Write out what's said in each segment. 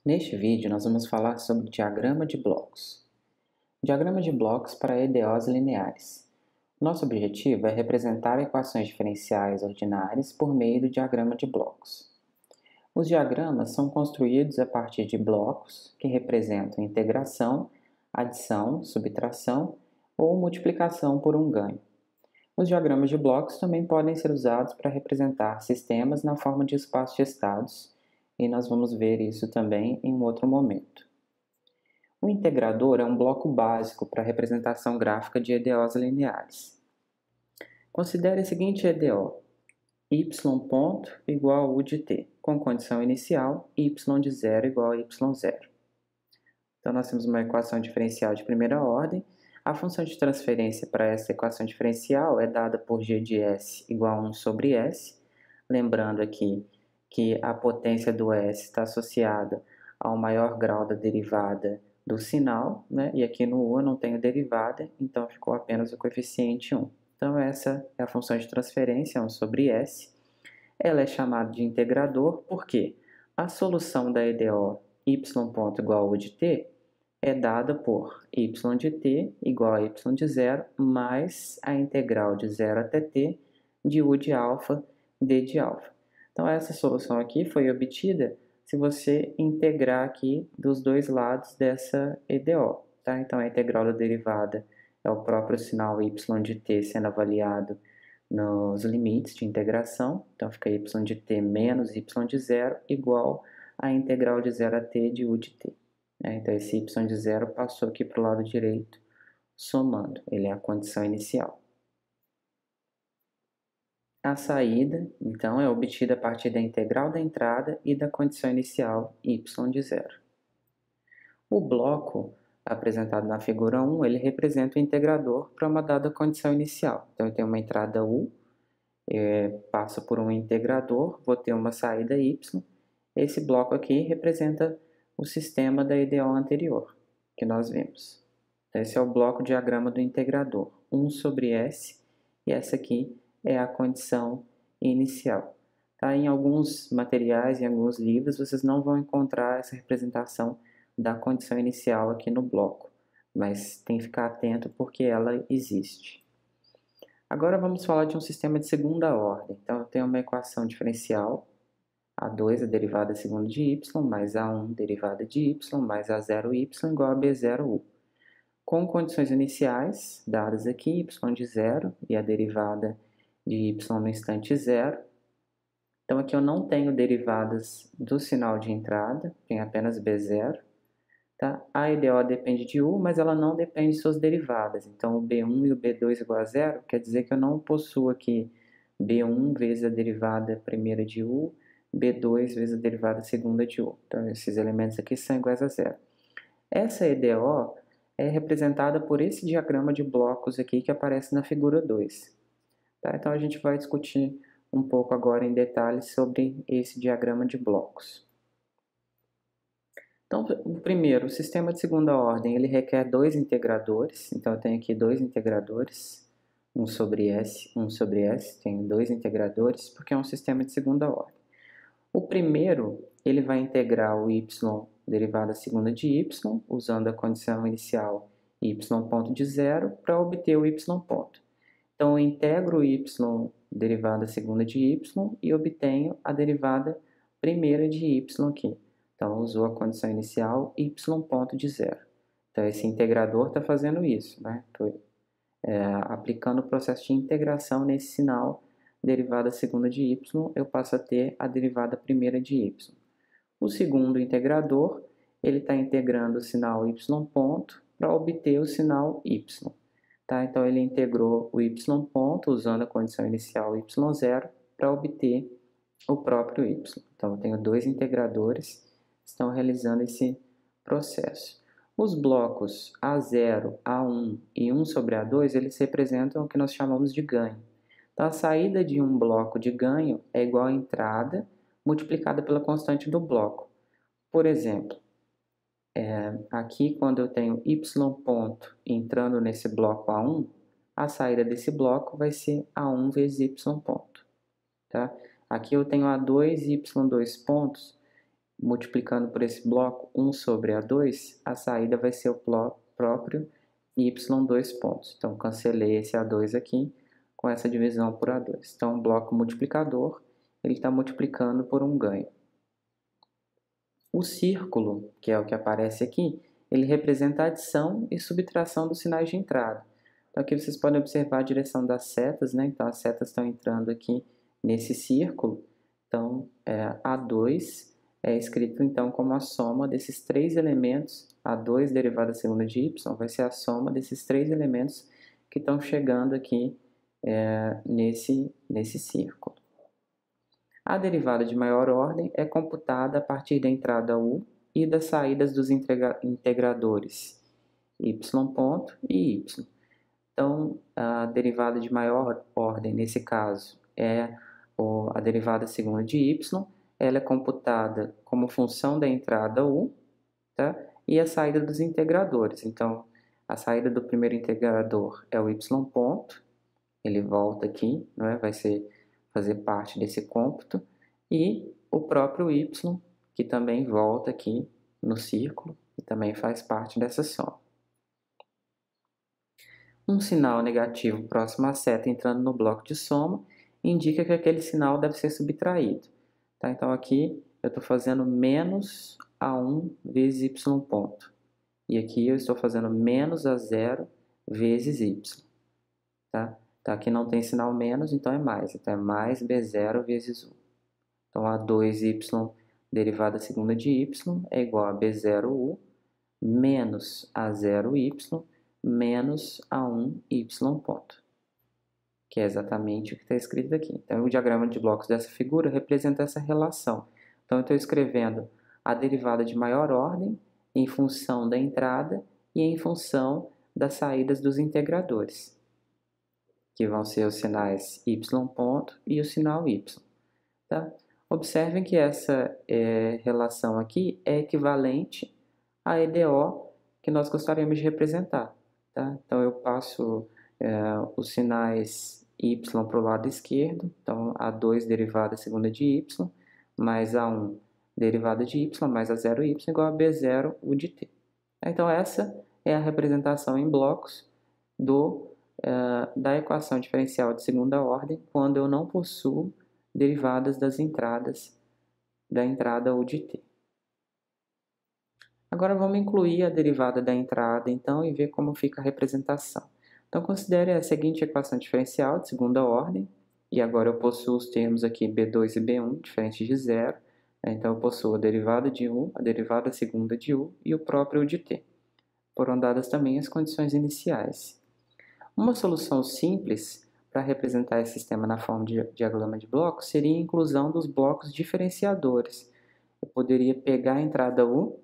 Neste vídeo, nós vamos falar sobre diagrama de blocos. Diagrama de blocos para EDOs lineares. Nosso objetivo é representar equações diferenciais ordinárias por meio do diagrama de blocos. Os diagramas são construídos a partir de blocos que representam integração, adição, subtração ou multiplicação por um ganho. Os diagramas de blocos também podem ser usados para representar sistemas na forma de espaço de estados, e nós vamos ver isso também em um outro momento. O integrador é um bloco básico para a representação gráfica de EDOs lineares. Considere a seguinte EDO: y ponto igual a u de t, com condição inicial y de zero igual a y0. Então, nós temos uma equação diferencial de primeira ordem. A função de transferência para essa equação diferencial é dada por g de s igual a 1 sobre s. Lembrando aqui que a potência do s está associada ao maior grau da derivada do sinal, né? E aqui no u eu não tenho derivada, então ficou apenas o coeficiente 1. Então essa é a função de transferência, 1 sobre s. Ela é chamada de integrador porque a solução da EDO y ponto igual a u de t é dada por y de t igual a y de zero mais a integral de 0 até t de u de alfa d de alfa. Então essa solução aqui foi obtida se você integrar aqui dos dois lados dessa EDO. Tá? Então a integral da derivada é o próprio sinal y de t sendo avaliado nos limites de integração. Então fica y de t menos y de zero igual a integral de 0 a t de u de t. Então esse y de zero passou aqui para o lado direito, somando. Ele é a condição inicial. A saída, então, é obtida a partir da integral da entrada e da condição inicial y de zero. O bloco apresentado na figura 1, ele representa o integrador para uma dada condição inicial. Então eu tenho uma entrada u, passo por um integrador, vou ter uma saída y. Esse bloco aqui representa o sistema da EDO anterior, que nós vimos. Então, esse é o bloco diagrama do integrador, 1 sobre s, e essa aqui é a condição inicial. Tá? Em alguns materiais, em alguns livros, vocês não vão encontrar essa representação da condição inicial aqui no bloco, mas tem que ficar atento porque ela existe. Agora vamos falar de um sistema de segunda ordem. Então, eu tenho uma equação diferencial, A2 é derivada segunda de y, mais A1 derivada de y, mais A0y igual a B0u. Com condições iniciais, dadas aqui, y de zero e a derivada de y no instante zero. Então aqui eu não tenho derivadas do sinal de entrada, tem apenas B0. Tá? A EDO depende de u, mas ela não depende de suas derivadas. Então o B1 e o B2 igual a zero, quer dizer que eu não possuo aqui B1 vezes a derivada primeira de u, B2 vezes a derivada segunda de u. Então esses elementos aqui são iguais a zero. Essa EDO é representada por esse diagrama de blocos aqui que aparece na figura 2. Tá? Então a gente vai discutir um pouco agora em detalhes sobre esse diagrama de blocos. Então, o primeiro, o sistema de segunda ordem, ele requer dois integradores. Então eu tenho aqui dois integradores, 1 sobre s, 1 sobre s, tenho dois integradores porque é um sistema de segunda ordem. O primeiro, ele vai integrar o y derivada segunda de y, usando a condição inicial y ponto de zero, para obter o y ponto. Então, eu integro o y derivada segunda de y e obtenho a derivada primeira de y aqui. Então, usou a condição inicial y ponto de zero. Então, esse integrador está fazendo isso, né? Estou aplicando o processo de integração nesse sinal derivada segunda de y, eu passo a ter a derivada primeira de y. O segundo integrador, ele está integrando o sinal y ponto para obter o sinal y. Tá? Então, ele integrou o y ponto usando a condição inicial y0 para obter o próprio y. Então, eu tenho dois integradores que estão realizando esse processo. Os blocos A0, A1 e 1 sobre A2, eles representam o que nós chamamos de ganho. Então, a saída de um bloco de ganho é igual à entrada multiplicada pela constante do bloco. Por exemplo, aqui quando eu tenho y ponto entrando nesse bloco A1, a saída desse bloco vai ser A1 vezes y ponto. Tá? Aqui eu tenho A2 e y2 pontos multiplicando por esse bloco 1 sobre A2, a saída vai ser o próprio y2 pontos. Então, cancelei esse A2 aqui com essa divisão por A2. Então, o bloco multiplicador, ele está multiplicando por um ganho. O círculo, que é o que aparece aqui, ele representa a adição e subtração dos sinais de entrada. Então, aqui vocês podem observar a direção das setas, né? Então, as setas estão entrando aqui nesse círculo. Então, A2 é escrito então como a soma desses três elementos. A2 derivada segunda de y vai ser a soma desses três elementos que estão chegando aqui nesse círculo. A derivada de maior ordem é computada a partir da entrada u e das saídas dos integradores y ponto e y. Então, a derivada de maior ordem, nesse caso, é a derivada segunda de y. Ela é computada como função da entrada u, tá? E a saída dos integradores. Então, a saída do primeiro integrador é o y ponto, ele volta aqui, né? Vai fazer parte desse cômputo, e o próprio y, que também volta aqui no círculo, e também faz parte dessa soma. Um sinal negativo próximo à seta entrando no bloco de soma indica que aquele sinal deve ser subtraído. Tá? Então, aqui eu estou fazendo menos A1 vezes y ponto. E aqui eu estou fazendo menos A0 vezes y. Tá? Então, aqui não tem sinal menos, então é mais. Então, é mais B0 vezes U. Então, A2y derivada segunda de y é igual a B0U menos A0y menos A1y ponto, que é exatamente o que está escrito aqui. Então, o diagrama de blocos dessa figura representa essa relação. Então, eu estou escrevendo a derivada de maior ordem em função da entrada e em função das saídas dos integradores, que vão ser os sinais y ponto e o sinal y. Tá? Observem que essa relação aqui é equivalente à EDO que nós gostaríamos de representar. Tá? Então, eu passo os sinais y para o lado esquerdo, então A2 derivada segunda de y, mais A1 derivada de y, mais A0y, igual a B0 U de t. Então, essa é a representação em blocos da equação diferencial de segunda ordem, quando eu não possuo derivadas das entradas, da entrada U de t. Agora vamos incluir a derivada da entrada, então, e ver como fica a representação. Então, considere a seguinte equação diferencial de segunda ordem, e agora eu possuo os termos aqui B2 e B1, diferentes de zero. Então, eu possuo a derivada de U, a derivada segunda de U e o próprio U de t. Foram dadas também as condições iniciais. Uma solução simples para representar esse sistema na forma de diagrama de blocos seria a inclusão dos blocos diferenciadores. Eu poderia pegar a entrada U,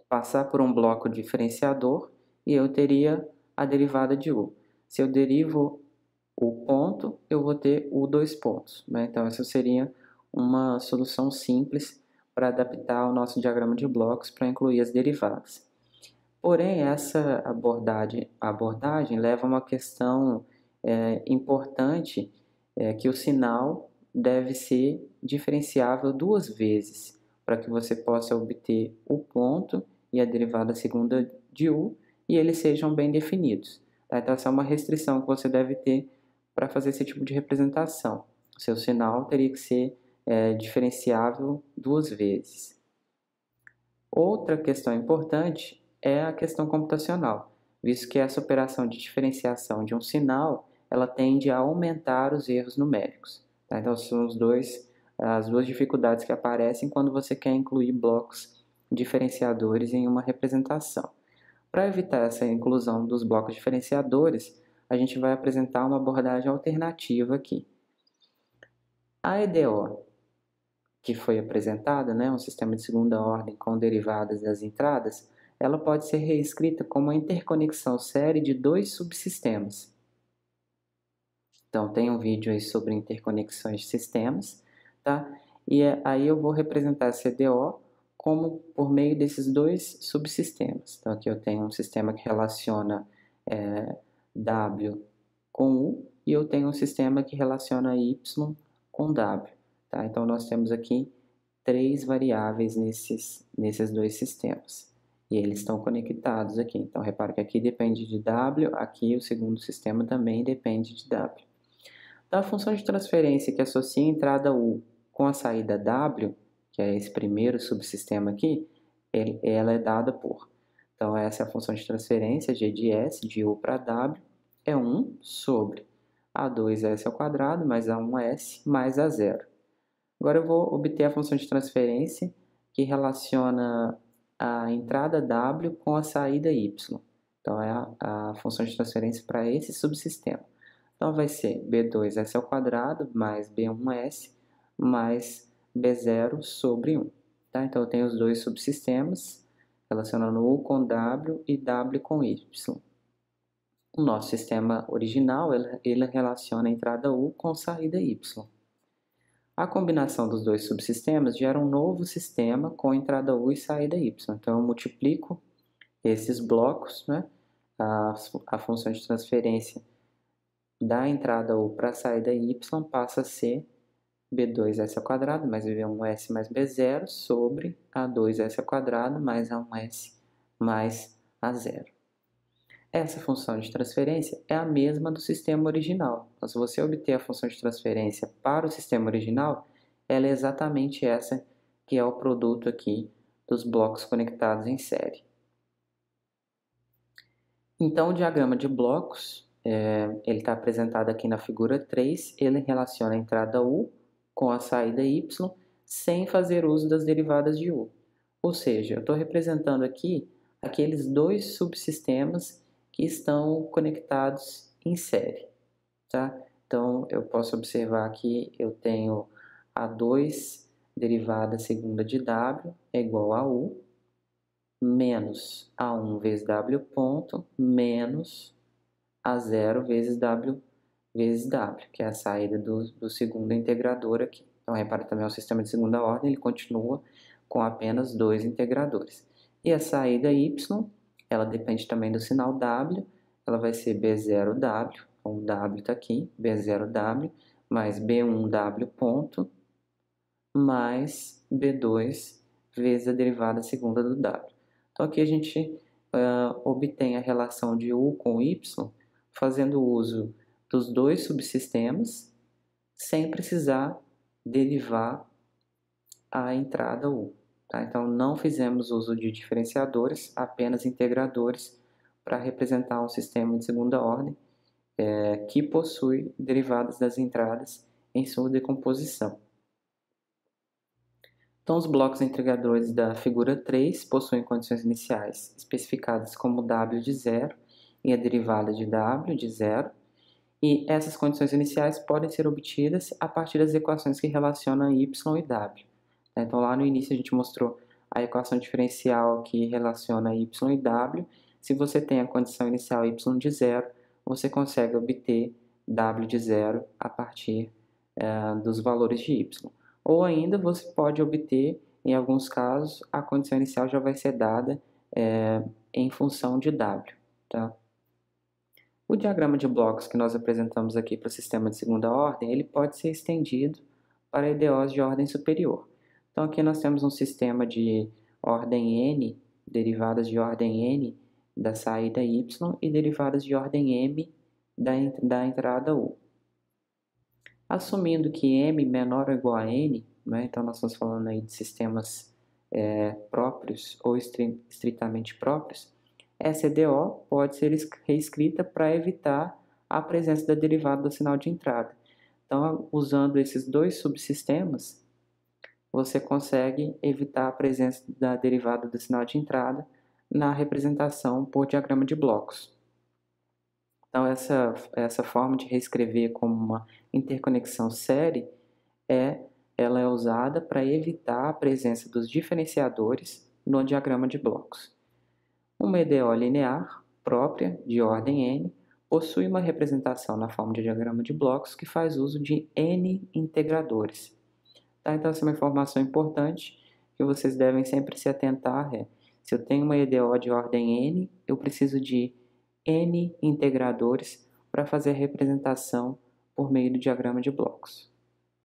passar por um bloco diferenciador e eu teria a derivada de U. Se eu derivo o ponto, eu vou ter o dois pontos. Né? Então, essa seria uma solução simples para adaptar o nosso diagrama de blocos para incluir as derivadas. Porém, essa abordagem leva a uma questão importante, que o sinal deve ser diferenciável duas vezes, para que você possa obter o ponto e a derivada segunda de U, e eles sejam bem definidos. Tá? Então, essa é uma restrição que você deve ter para fazer esse tipo de representação. O seu sinal teria que ser diferenciável duas vezes. Outra questão importante é a questão computacional, visto que essa operação de diferenciação de um sinal, ela tende a aumentar os erros numéricos. Tá? Então, são as duas dificuldades que aparecem quando você quer incluir blocos diferenciadores em uma representação. Para evitar essa inclusão dos blocos diferenciadores, a gente vai apresentar uma abordagem alternativa aqui. A EDO, que foi apresentada, né, um sistema de segunda ordem com derivadas das entradas, ela pode ser reescrita como uma interconexão série de dois subsistemas. Então, tem um vídeo aí sobre interconexões de sistemas, tá? E aí eu vou representar essa EDO como por meio desses dois subsistemas. Então, aqui eu tenho um sistema que relaciona W com U, e eu tenho um sistema que relaciona Y com W. Tá? Então, nós temos aqui três variáveis nesses dois sistemas. E eles estão conectados aqui. Então, repare que aqui depende de W, aqui o segundo sistema também depende de W. Então, a função de transferência que associa a entrada U com a saída W, que é esse primeiro subsistema aqui, ela é dada por. Então, essa é a função de transferência, G de S, de U para W, é 1 sobre A2S² mais A1S mais A0. Agora eu vou obter a função de transferência que relaciona a entrada W com a saída Y. Então, é a função de transferência para esse subsistema. Então, vai ser B2S² mais B1S mais B0 sobre 1. Tá? Então, eu tenho os dois subsistemas, relacionando U com W e W com Y. O nosso sistema original, ele relaciona a entrada U com a saída Y. A combinação dos dois subsistemas gera um novo sistema com entrada U e saída Y. Então, eu multiplico esses blocos, né? A função de transferência da entrada U para a saída Y passa a ser B2S² mais B1S mais B0 sobre A2S² mais A1S mais A0. Essa função de transferência é a mesma do sistema original. Então, se você obter a função de transferência para o sistema original, ela é exatamente essa que é o produto aqui dos blocos conectados em série. Então, o diagrama de blocos, ele está apresentado aqui na figura 3, ele relaciona a entrada U com a saída Y, sem fazer uso das derivadas de U. Ou seja, eu estou representando aqui aqueles dois subsistemas que estão conectados em série. Tá? Então, eu posso observar que eu tenho A2 derivada segunda de W é igual a U, menos A1 vezes W ponto, menos A0 vezes W, que é a saída do segundo integrador aqui. Então, repare também, é um sistema de segunda ordem, ele continua com apenas dois integradores. E a saída Y, ela depende também do sinal W, ela vai ser B0W, então o W está aqui, B0W, mais B1W ponto, mais B2 vezes a derivada segunda do W. Então, aqui a gente obtém a relação de U com Y, fazendo uso dos dois subsistemas, sem precisar derivar a entrada U. Tá? Então, não fizemos uso de diferenciadores, apenas integradores, para representar um sistema de segunda ordem que possui derivadas das entradas em sua decomposição. Então, os blocos integradores da figura 3 possuem condições iniciais especificadas como W de 0 e a derivada de W de 0, e essas condições iniciais podem ser obtidas a partir das equações que relacionam Y e W. Então, lá no início a gente mostrou a equação diferencial que relaciona Y e W. Se você tem a condição inicial Y de 0, você consegue obter W de 0 a partir dos valores de Y. Ou ainda você pode obter, em alguns casos, a condição inicial já vai ser dada em função de W. Tá? O diagrama de blocos que nós apresentamos aqui para o sistema de segunda ordem, ele pode ser estendido para EDOs de ordem superior. Então aqui nós temos um sistema de ordem N, derivadas de ordem N da saída Y e derivadas de ordem M da entrada U. Assumindo que M menor ou igual a N, né, então nós estamos falando aí de sistemas próprios ou estritamente próprios, essa EDO pode ser reescrita para evitar a presença da derivada do sinal de entrada. Então, usando esses dois subsistemas, você consegue evitar a presença da derivada do sinal de entrada na representação por diagrama de blocos. Então, essa forma de reescrever como uma interconexão série, ela é usada para evitar a presença dos diferenciadores no diagrama de blocos. Uma EDO linear, própria, de ordem N, possui uma representação na forma de diagrama de blocos que faz uso de N integradores. Tá? Então, essa é uma informação importante que vocês devem sempre se atentar. Se eu tenho uma EDO de ordem N, eu preciso de N integradores para fazer a representação por meio do diagrama de blocos.